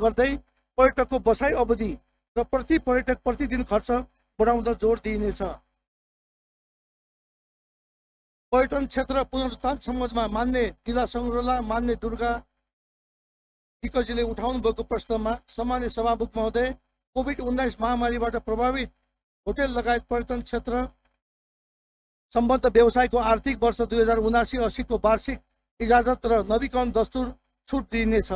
गर्दै पर्यटकको बसाइ अवधि र प्रति पर्यटक प्रतिदिन खर्च बढाउन जोड दिइनेछ। पर्यटन क्षेत्र पुनरुत्थान सम्बन्धमा मान्य जिल्ला सङ्ग्रौला मान्य दुर्गा विकजीले उठाउनु भएको प्रश्नमा सामान्य सभामुख महोदय, कोभिड-19 महामारीबाट प्रभावित होटल लगायत पर्यटन क्षेत्र सम्बद्ध व्यवसायको आर्थिक वर्ष 2079-80 को वार्षिक इजाजत र नवीकरण दस्तुर छुट दिइनेछ।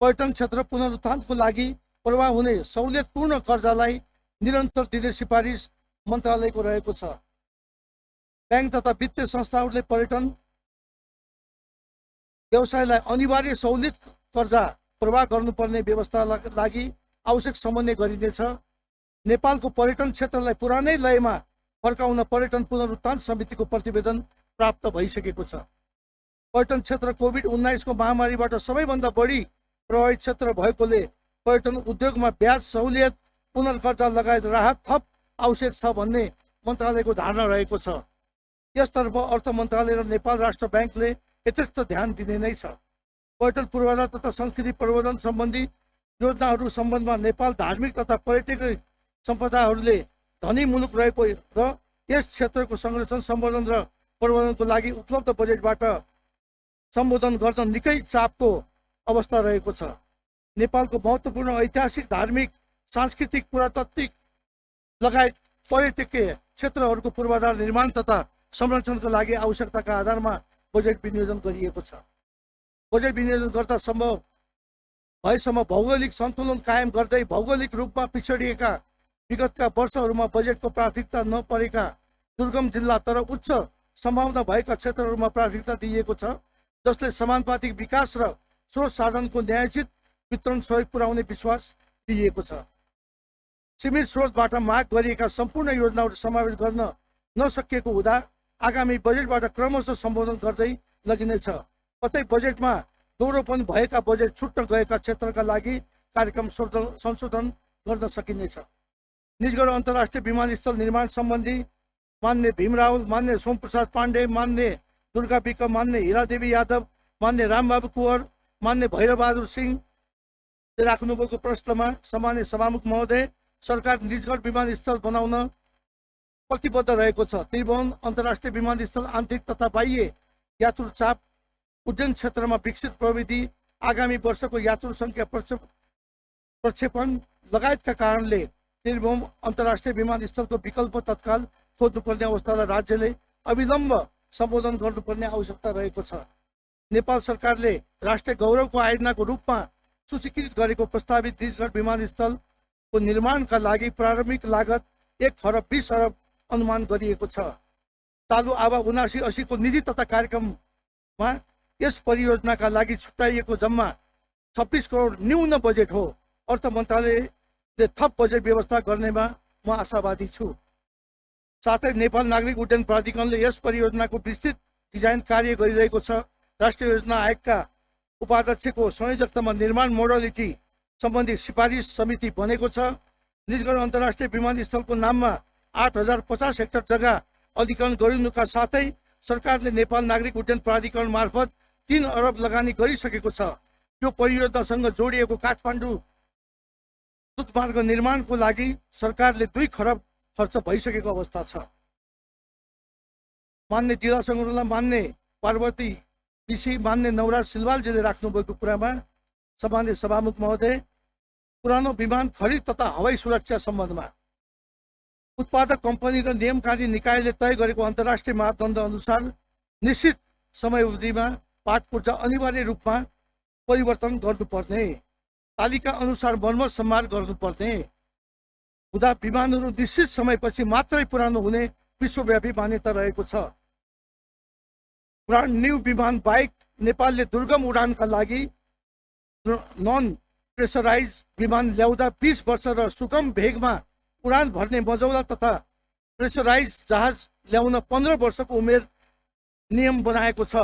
पर्यटन क्षेत्र पुनरुत्थानको लागि प्रभाव हुने सहुलियतपूर्ण कर्जालाई निरन्तर दिने सिफारिस मन्त्रालयको रहेको छ। ब्याङ्क तथा वित्तीय संस्थाहरूले पर्यटन व्यवसायलाई अनिवार्य सहुलियत कर्जा प्रवाह गर्नुपर्ने व्यवस्थाका लागि आवश्यक समन्वय गरिनेछ। नेपालको पर्यटन क्षेत्रलाई पुरानै लयमा फर्काउन पर्यटन पुनरुत्थान समितिको प्रतिवेदन प्राप्त भइसकेको छ। पर्यटन क्षेत्र कोभिड-19 को महामारीबाट सबैभन्दा बढी प्रभावित क्षेत्र भएकोले पर्यटन उद्योगमा ब्याज सहुलियत, पुनर्कर्जा लगायत राहत थप आवश्यक छ भन्ने मन्त्रालयको धारणा रहेको छ। यसतर्फ अर्थ मन्त्रालय र नेपाल राष्ट्र ब्याङ्कले यथेष्ट ध्यान दिने नै छ। पर्यटन पूर्वाधार तथा संस्कृति प्रवर्धन सम्बन्धी योजनाहरू सम्बन्धमा नेपाल धार्मिक तथा पर्यटकीय सम्पदाहरूले धनी मुलुक रहेको र यस क्षेत्रको संरक्षण, सम्वर्धन र प्रवर्धनको लागि उपलब्ध बजेटबाट सम्बोधन गर्न निकै चापको अवस्था रहेको छ। नेपालको महत्त्वपूर्ण ऐतिहासिक, धार्मिक, सांस्कृतिक, पुरातात्विक लगायत पर्यटकीय क्षेत्रहरूको पूर्वाधार निर्माण तथा संरक्षणका लागि आवश्यकताका आधारमा बजेट विनियोजन गरिएको छ। बजेट विनियोजन गर्दा सम्भव भएसम्म भौगोलिक सन्तुलन कायम गर्दै भौगोलिक रूपमा पिछडिएका विगतका वर्षहरूमा बजेटको प्राथमिकता नपरेका दुर्गम जिल्ला तर उच्च सम्भावना भएका क्षेत्रहरूमा प्राथमिकता दिइएको छ, जसले समानुपातिक विकास र स्रोत साधनको न्यायोचित वितरण सहयोग पुर्याउने विश्वास दिइएको छ। सीमित स्रोतबाट माग गरिएका सम्पूर्ण योजनाहरू समावेश गर्न नसकिएको हुँदा आगामी बजेटबाट क्रमशः सम्बोधन गर्दै लगिनेछ। कतै बजेटमा दोहोरोपन भएका बजेट छुट्न गएका क्षेत्रका लागि कार्यक्रम संशोधन गर्न सकिनेछ। निजगढ अन्तर्राष्ट्रिय विमानस्थल निर्माण सम्बन्धी मान्य भीम रावल, मान्य सोमप्रसाद पाण्डे, मान्य दुर्गा विक, मान्य हिरादेवी यादव, मान्य रामबाबु कुँवर, मान्य भैरबहादुर सिंह राख्नुभएको प्रश्नमा सामान्य सभामुख महोदय, सरकार निजगढ विमानस्थल बनाउन प्रतिबद्ध रहेको छ। त्रिभुवन अन्तर्राष्ट्रिय विमानस्थल आन्तरिक तथा बाह्य यात्रु चाप उड्डयन क्षेत्रमा विकसित प्रविधि, आगामी वर्षको यात्रु सङ्ख्या प्रक्षेपण लगायतका कारणले त्रिभुवन अन्तर्राष्ट्रिय विमानस्थलको विकल्प तत्काल खोज्नुपर्ने अवस्थालाई राज्यले अविलम्ब सम्बोधन गर्नुपर्ने आवश्यकता रहेको छ। नेपाल सरकारले राष्ट्रिय गौरवको आयोजनाको रूपमा सूचीकृत गरेको प्रस्तावित निजगढ विमानस्थलको निर्माणका लागि प्रारम्भिक लागत 1,20 अरब अनुमान गरिएको छ। चालु आवा 79-80 को निधि तथा कार्यक्रममा यस परियोजनाका लागि छुट्याइएको जम्मा 26 करोड न्यून बजेट हो। अर्थ मन्त्रालयले थप बजेट व्यवस्था गर्नेमा म आशावादी छु। साथै नेपाल नागरिक उड्डयन प्राधिकरणले यस परियोजनाको विस्तृत डिजाइन कार्य गरिरहेको छ। राष्ट्रिय योजना आयोगका उपाध्यक्षको संयोजकतामा निर्माण मोडालिटी सम्बन्धी सिफारिस समिति बनेको छ। निजगढ अन्तर्राष्ट्रिय विमानस्थलको नाममा 8,050 हेक्टर जग्गा अधिग्रहण गरिनुका साथै सरकारले नेपाल नागरिक उड्डयन प्राधिकरण मार्फत 3 अरब लगानी गरिसकेको छ। यो परियोजनासँग जोडिएको काठमाडौँ दूतमार्ग निर्माणको लागि सरकारले 2 खरब खर्च भइसकेको अवस्था छ। मान्य जिल्ला सङ्ग्रौला, मान्य पार्वती विसी, मान्य नवराज सिलवालजीले राख्नुभएको कुरामा सामान्य सभामुख महोदय, पुरानो विमान खरिद तथा हवाई सुरक्षा सम्बन्धमा उत्पादक कम्पनी र नियमकारी निकायले तय गरेको अन्तर्राष्ट्रिय मापदण्ड अनुसार निश्चित समयावधिमा पाट पूर्जा अनिवार्य रूपमा परिवर्तन गर्नुपर्ने, तालिका अनुसार मर्मत सम्हार गर्नुपर्ने हुँदा विमानहरू निश्चित समयपछि मात्रै पुरानो हुने विश्वव्यापी मान्यता रहेको छ। ब्रान्ड न्यू विमान बाहेक नेपालले दुर्गम उडानका लागि नन प्रेसराइज विमान ल्याउँदा 20 वर्ष र सुगम भेगमा उडान भर्ने मजौला तथा प्रेसराइज जहाज ल्याउन 15 वर्षको उमेर नियम बनाएको छ।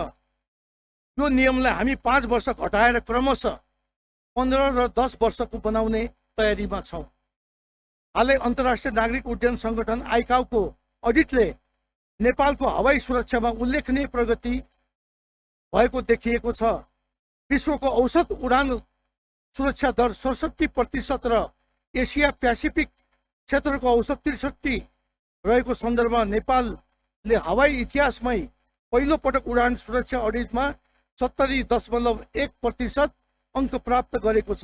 यो नियमलाई हामी 5 वर्ष घटाएर क्रमशः 15 र 10 वर्षको बनाउने तयारीमा छौँ। हालै अन्तर्राष्ट्रिय नागरिक उड्डयन सङ्गठन आइकाओको अडिटले नेपालको हवाई सुरक्षामा उल्लेखनीय प्रगति भएको देखिएको छ। विश्वको औसत उडान सुरक्षा दर 67% र एसिया पेसिफिक क्षेत्रको औसत 63 रहेको सन्दर्भमा नेपालले हवाई इतिहासमै पहिलो पटक उडान सुरक्षा अडिटमा 70.1% अङ्क प्राप्त गरेको छ।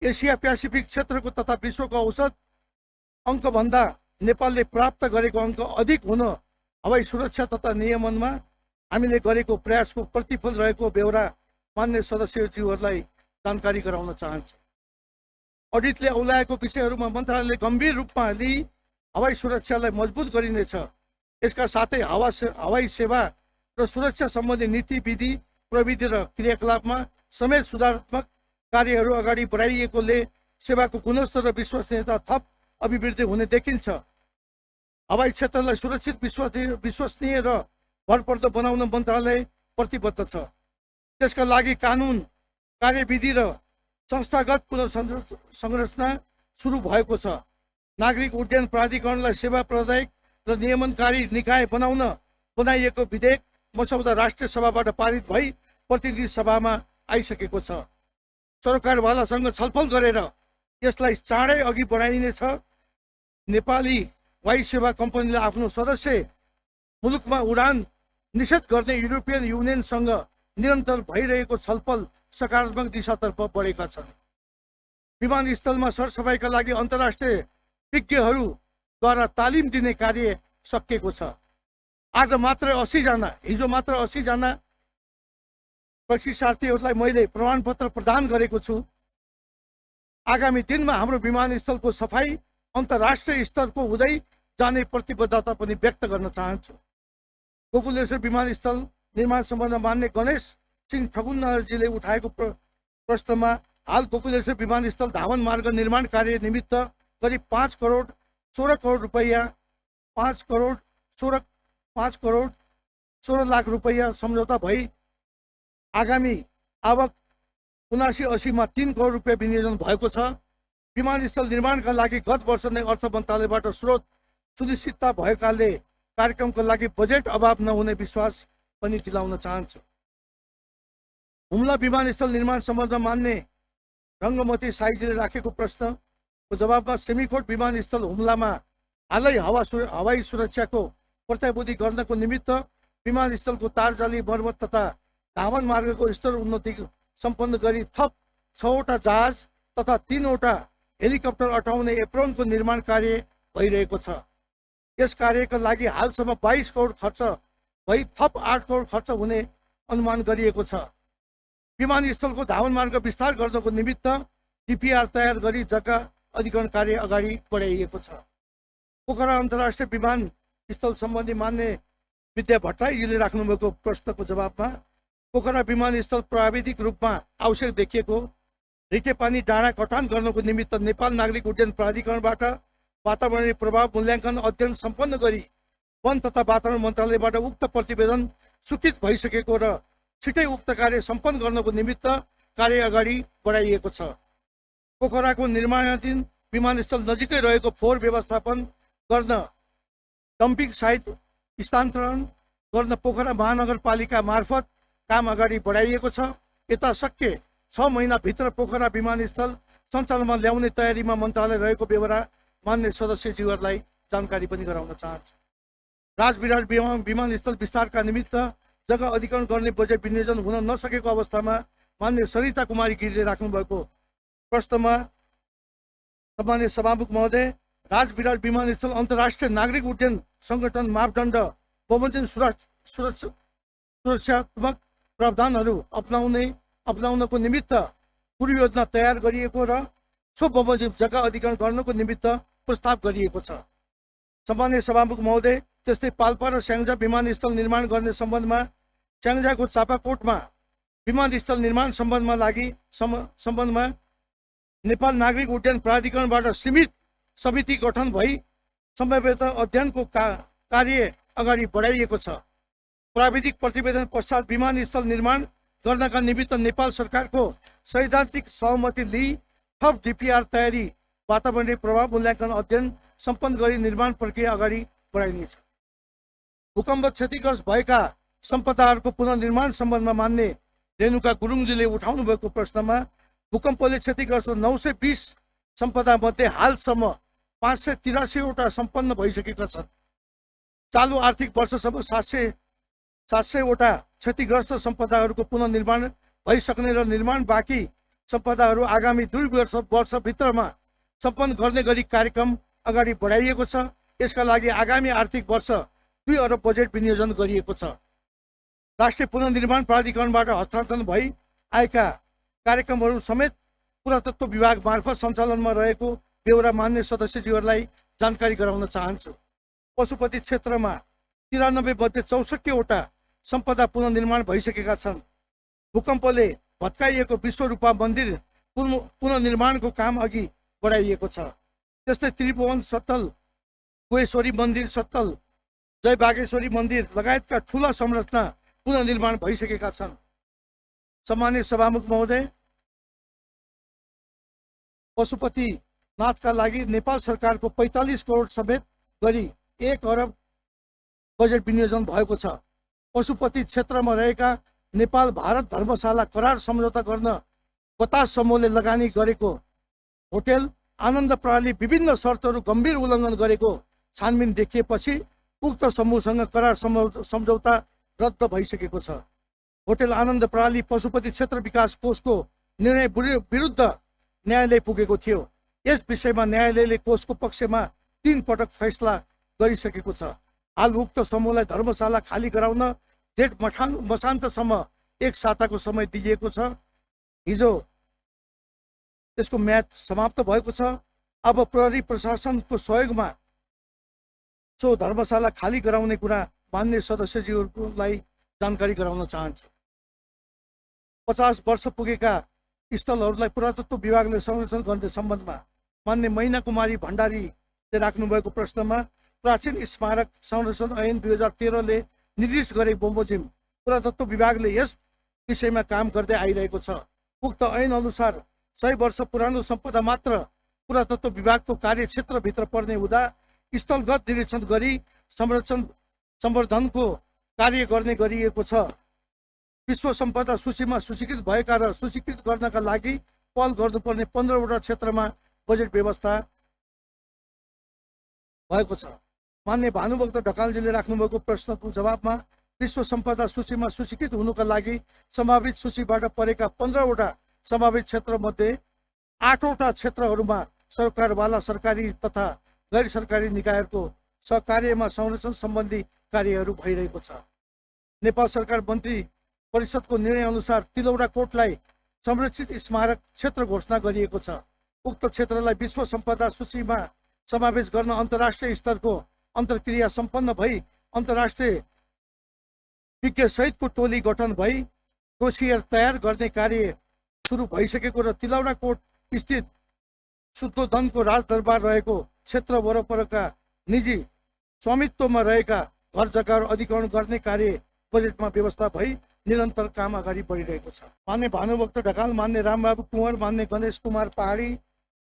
एसिया पेसिफिक क्षेत्रको तथा विश्वको औसत अङ्कभन्दा नेपालले प्राप्त गरेको अङ्क अधिक हुन हवाई सुरक्षा तथा नियमनमा हामीले गरेको प्रयासको प्रतिफल रहेको बेहोरा मान्य सदस्यज्यूहरूलाई जानकारी गराउन चाहन्छु। अडिटले औलाएको विषयहरूमा मन्त्रालयले गम्भीर रूपमा लिई हवाई सुरक्षालाई मजबुत गरिनेछ। यसका साथै हवाई सेवा र सुरक्षा सम्बन्धी नीति विधि प्रविधि र क्रियाकलापमा समेत सुधारात्मक कार्यहरू अगाडि बढाइएकोले सेवाको गुणस्तर र विश्वसनीयता थप अभिवृद्धि हुने देखिन्छ। हवाई क्षेत्रलाई सुरक्षित विश्वसनीय र भरपर्दो बनाउन मन्त्रालय प्रतिबद्ध छ। त्यसका लागि कानुन कार्यविधि र संस्थागत पुनर्संरचना सुरु भएको छ। नागरिक उड्डयन प्राधिकरणलाई सेवा प्रदायक र नियमनकारी निकाय बनाइएको विधेयक मसौदा राष्ट्रिय सभाबाट पारित भई प्रतिनिधि सभामा आइसकेको छ। सरकारवालासँग छलफल गरेर यसलाई चाँडै अघि बढाइनेछ। नेपाली वायु सेवा कम्पनीले आफ्नो सदस्य मुलुकमा उडान निषेध गर्ने युरोपियन युनियनसँग निरन्तर भइरहेको छलफल सकारात्मक दिशातर्फ बढेका छन्। विमानस्थलमा सरसफाइका लागि अन्तर्राष्ट्रिय विज्ञहरूद्वारा तालिम दिने कार्य सकिएको छ। हिजो मात्र 80 जना प्रशिक्षार्थीहरूलाई मैले प्रमाणपत्र प्रदान गरेको छु। आगामी दिनमा हाम्रो विमानस्थलको सफाई अन्तर्राष्ट्रिय स्तरको हुँदै जाने प्रतिबद्धता पनि व्यक्त गर्न चाहन्छु। गोकुलेश्वर विमानस्थल निर्माण सम्बन्धमा मान्य गणेश सिंह ठकुन्नाजीले उठाएको प्रश्नमा हाल गोकुलेश्वर विमानस्थल धावन मार्ग निर्माण कार्य निमित्त करिब 5 करोड 16 लाख रुपैयाँ सम्झौता भई आगामी आवक 79-80 मा 3 करोड रुपैयाँ विनियोजन भएको छ। विमानस्थल निर्माणका लागि गत वर्ष नै अर्थ मन्त्रालयबाट स्रोत सुनिश्चितता भएकाले कार्यक्रमको लागि बजेट अभाव नहुने विश्वास पनि दिलाउन चाहन्छु। हुम्ला विमानस्थल निर्माण सम्बन्धमा मान्य रङ्गमती साईजीले राखेको प्रश्नको जवाबमा सेमीकोट विमानस्थल हुम्लामा हालै हवाई सुरक्षाको प्रत्याभूति गर्नको निमित्त विमानस्थलको तारजाली मर्मत तथा धावन मार्गको स्तर उन्नति सम्पन्न गरी थप 6वटा जहाज तथा 3वटा हेलिकप्टर अटाउने एप्रोनको निर्माण कार्य भइरहेको छ। यस कार्यका लागि हालसम्म 22 करोड खर्च भई थप 8 करोड खर्च हुने अनुमान गरिएको छ। विमानस्थलको धावन मार्ग विस्तार गर्नको निमित्त डिपिआर तयार गरी जग्गा अधिग्रहण कार्य अगाडि बढाइएको छ। पोखरा अन्तर्राष्ट्रिय विमानस्थल सम्बन्धी मान्य विद्या भट्टराईजीले राख्नुभएको प्रश्नको जवाबमा पोखरा विमानस्थल प्राविधिक रूपमा आवश्यक देखिएको रिटेपानी डाँडा कटान गर्नको निमित्त नेपाल नागरिक उड्डयन प्राधिकरणबाट वातावरणीय प्रभाव मूल्याङ्कन अध्ययन सम्पन्न गरी वन तथा वातावरण मन्त्रालयबाट उक्त प्रतिवेदन स्वीकृत भइसकेको र छिटै उक्त कार्य सम्पन्न गर्नको निमित्त कार्य अगाडि बढाइएको छ। पोखराको निर्माणाधीन विमानस्थल नजिकै रहेको फोहोर व्यवस्थापन गर्न डम्पिङ साइट स्थानान्तरण गर्न पोखरा महानगरपालिका मार्फत काम अगाडि बढाइएको छ। यता शक्य 6 महिनाभित्र पोखरा विमानस्थल सञ्चालनमा ल्याउने तयारीमा मन्त्रालय रहेको बेहोरा मान्य सदस्यज्यूहरूलाई जानकारी पनि गराउन चाहन्छु। राजविराट विमानस्थल विस्तारका निमित्त जग्गा अधिग्रहण गर्ने बजेट विनियोजन हुन नसकेको अवस्थामा मान्य सरिता कुमारी गिरीले राख्नुभएको प्रश्नमा सम्मान्य सभामुख महोदय, राजविराट विमानस्थल अन्तर्राष्ट्रिय नागरिक उड्डयन संगठन मापदण्ड बमोजिम सुरक्षात्मक प्रावधानहरू अपनाउनको निमित्त पूर्व योजना तयार गरिएको र सो बमोजिम जग्गा अधिग्रहण गर्नको निमित्त प्रस्ताव गरिएको छ। सम्मान्य सभामुख महोदय, त्यस्तै पाल्पा र स्याङ्जा विमानस्थल निर्माण गर्ने सम्बन्धमा स्याङ्जाको चापाकोटमा विमानस्थल निर्माण सम्बन्धमा नेपाल नागरिक उड्डयन प्राधिकरणबाट सीमित समिति गठन भई सम्भाव्यत अध्ययनको कार्य अगाडि बढाइएको छ। प्राविधिक प्रतिवेदन पश्चात विमानस्थल निर्माण गर्नका निमित्त नेपाल सरकारको सैद्धान्तिक सहमति लिई थप डिपिआर तयारी वातावरणीय प्रभाव मूल्याङ्कन अध्ययन सम्पन्न गरी निर्माण प्रक्रिया अगाडि बढाइनेछ। भूकम्प क्षतिग्रस्त भएका सम्पदाहरूको पुनर्निर्माण सम्बन्धमा मान्य रेणुका गुरुङजीले उठाउनु भएको प्रश्नमा भूकम्पले क्षतिग्रस्त 920 सम्पदा मध्ये हालसम्म 583वटा सम्पन्न भइसकेका छन्। चालु आर्थिक वर्षसम्म 700वटा क्षतिग्रस्त सम्पदाहरूको पुनर्निर्माण भइसक्ने र निर्माण बाँकी सम्पदाहरू आगामी 2 वर्षभित्रमा सम्पन्न गर्ने गरी कार्यक्रम अगाडि बढाइएको छ। यसका लागि आगामी आर्थिक वर्ष 2 अरब बजेट विनियोजन गरिएको छ। राष्ट्रिय पुनर्निर्माण प्राधिकरणबाट हस्तान्तरण भई आएका कार्यक्रमहरू समेत पुरातत्व विभाग मार्फत सञ्चालनमा रहेको बेहोरा मान्य सदस्यज्यूहरूलाई जानकारी गराउन चाहन्छु। पशुपति क्षेत्रमा 93 मध्ये 64वटा सम्पदा पुनर्निर्माण भइसकेका छन्। भूकम्पले भत्काइएको विश्वरूपा मन्दिर पुनर्निर्माणको काम अघि बढाइएको छ। त्यस्तै त्रिभुवन सत्तल, गुहेश्वरी मन्दिर सत्तल, जय बागेश्वरी मन्दिर लगायतका ठूला संरचना पुनर्निर्माण भइसकेका छन्। सम्मान्य सभामुख महोदय, पशुपतिनाथका लागि नेपाल सरकारको 45 करोड समेत गरी 1 अरब बजेट विनियोजन भएको छ। पशुपति क्षेत्रमा रहेका नेपाल भारत धर्मशाला करार सम्झौता गर्न बतास समूहले लगानी गरेको होटल आनन्द प्रणाली विभिन्न शर्तहरू गम्भीर उल्लङ्घन गरेको छानबिन देखिएपछि उक्त समूहसँग करार सम्झौता रद्द भइसकेको छ। होटल आनन्द प्रणाली पशुपति क्षेत्र विकास कोषको निर्णय विरुद्ध न्यायालय पुगेको थियो। यस विषयमा न्यायालयले कोषको पक्षमा 3 पटक फैसला गरिसकेको छ। हाल उक्त समूहलाई धर्मशाला खाली गराउन जेठ मसान्तसम्म 1 साताको समय दिइएको छ। हिजो त्यसको म्याद समाप्त भएको छ। अब प्रहरी प्रशासनको सहयोगमा सो धर्मशाला खाली गराउने कुरा मान्य सदस्यज्यूहरूलाई जानकारी गराउन चाहन्छु। 50 वर्ष पुगेका स्थलहरूलाई पुरातत्व विभागले संरक्षण गर्ने सम्बन्धमा मान्य मैना कुमारी भण्डारीले राख्नुभएको प्रश्नमा प्राचीन स्मारक संरक्षण ऐन 2013ले निर्देश गरे बमोजिम पुरातत्व विभागले यस विषयमा काम गर्दै आइरहेको छ। उक्त ऐन अनुसार 100 वर्ष पुरानो सम्पदा मात्र पुरातत्व विभागको कार्यक्षेत्रभित्र पर्ने हुँदा स्थलगत निरीक्षण गरी संरक्षण सम्वर्धनको कार्य गर्ने गरिएको छ। विश्व सम्पदा सूचीमा सूचीकृत भएका र सूचीकृत गर्नका लागि पहल गर्नुपर्ने 15वटा क्षेत्रमा बजेट व्यवस्था भएको छ। मान्य भानुभक्त ढकालजीले राख्नुभएको प्रश्नको जवाबमा विश्व सम्पदा सूचीमा सूचीकृत हुनुका लागि सम्भावित सूचीबाट परेका 15वटा सम्भावित क्षेत्र मध्ये 8वटा क्षेत्रहरूमा सरकारवाला सरकारी तथा गैर सरकारी निकायहरूको सहकार्यमा संरक्षण सम्बन्धी कार्यहरू भइरहेको छ। नेपाल सरकार मन्त्री परिषदको निर्णय अनुसार तिलौरा कोटलाई संरक्षित स्मारक क्षेत्र घोषणा गरिएको छ। उक्त क्षेत्रलाई विश्व सम्पदा सूचीमा समावेश गर्न अन्तर्राष्ट्रिय स्तरको अन्तर्क्रिया सम्पन्न भई अन्तर्राष्ट्रिय विज्ञ सहितको टोली गठन भई डोसियर तयार गर्ने कार्य सुरु भइसकेको र तिलौरा कोट स्थित शुद्धोधनको राजदरबार रहेको क्षेत्र वरपरका निजी स्वामित्वमा रहेका घर जग्गाहरू अधिग्रहण गर्ने कार्य बजेटमा व्यवस्था भई निरन्तर काम अगाडि बढिरहेको छ। मान्य भानुभक्त ढकाल, मान्य रामबाबु कुँवर, मान्य गणेश कुमार पहाडी,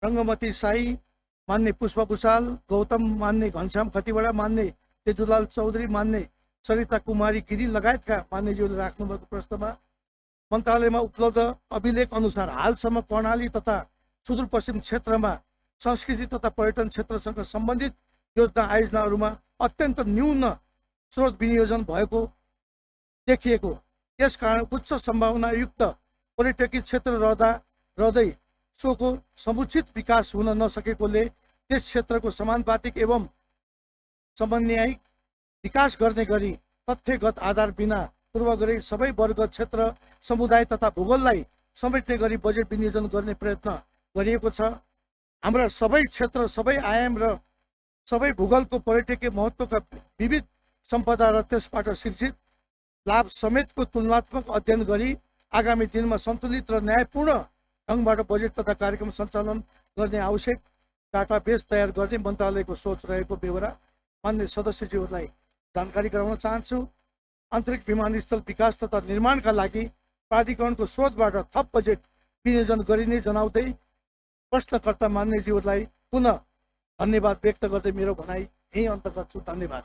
रङ्गमती साई, मान्य पुष्पा भुषाल, गौतम, मान्य घनश्याम खतिवडा, मान्य तेजुलाल चौधरी, मान्य सरिता कुमारी गिरी लगायतका मान्यज्यूले राख्नुभएको प्रश्नमा मन्त्रालयमा उपलब्ध अभिलेख अनुसार हालसम्म कर्णाली तथा सुदूरपश्चिम क्षेत्रमा संस्कृति तथा पर्यटन क्षेत्रसँग सम्बन्धित योजना आयोजनाहरूमा अत्यन्त न्यून स्रोत विनियोजन भएको देखिएको। यसकारण उच्च सम्भावनायुक्त पर्यटकीय क्षेत्र रहँदै सोको समुचित विकास हुन नसकेकोले त्यस क्षेत्रको समानुपातिक एवं समन्वयिक विकास गर्ने गरी तथ्यगत आधार बिना पूर्वाग्रही सबै वर्ग, क्षेत्र, समुदाय तथा भूगोललाई समेट्ने गरी बजेट विनियोजन गर्ने प्रयत्न गरिएको छ। हाम्रा सबै क्षेत्र, सबै आयाम र सबै भूगोलको पर्यटकीय महत्त्वका विविध सम्पदा र त्यसबाट सिर्जित लाभ समेतको तुलनात्मक अध्ययन गरी आगामी दिनमा सन्तुलित र न्यायपूर्ण ढङ्गबाट बजेट तथा कार्यक्रम सञ्चालन गर्ने आवश्यक डाटाबेस तयार गर्ने मन्त्रालयको सोच रहेको बेहोरा मान्य सदस्यज्यूहरूलाई जानकारी गराउन चाहन्छु। आन्तरिक विमानस्थल विकास तथा निर्माणका लागि प्राधिकरणको स्रोतबाट थप बजेट विनियोजन गरिने जनाउँदै प्रश्नकर्ता मान्यज्यूहरूलाई पुनः धन्यवाद व्यक्त गर्दै मेरो भनाइ यही अन्त गर्छु। धन्यवाद।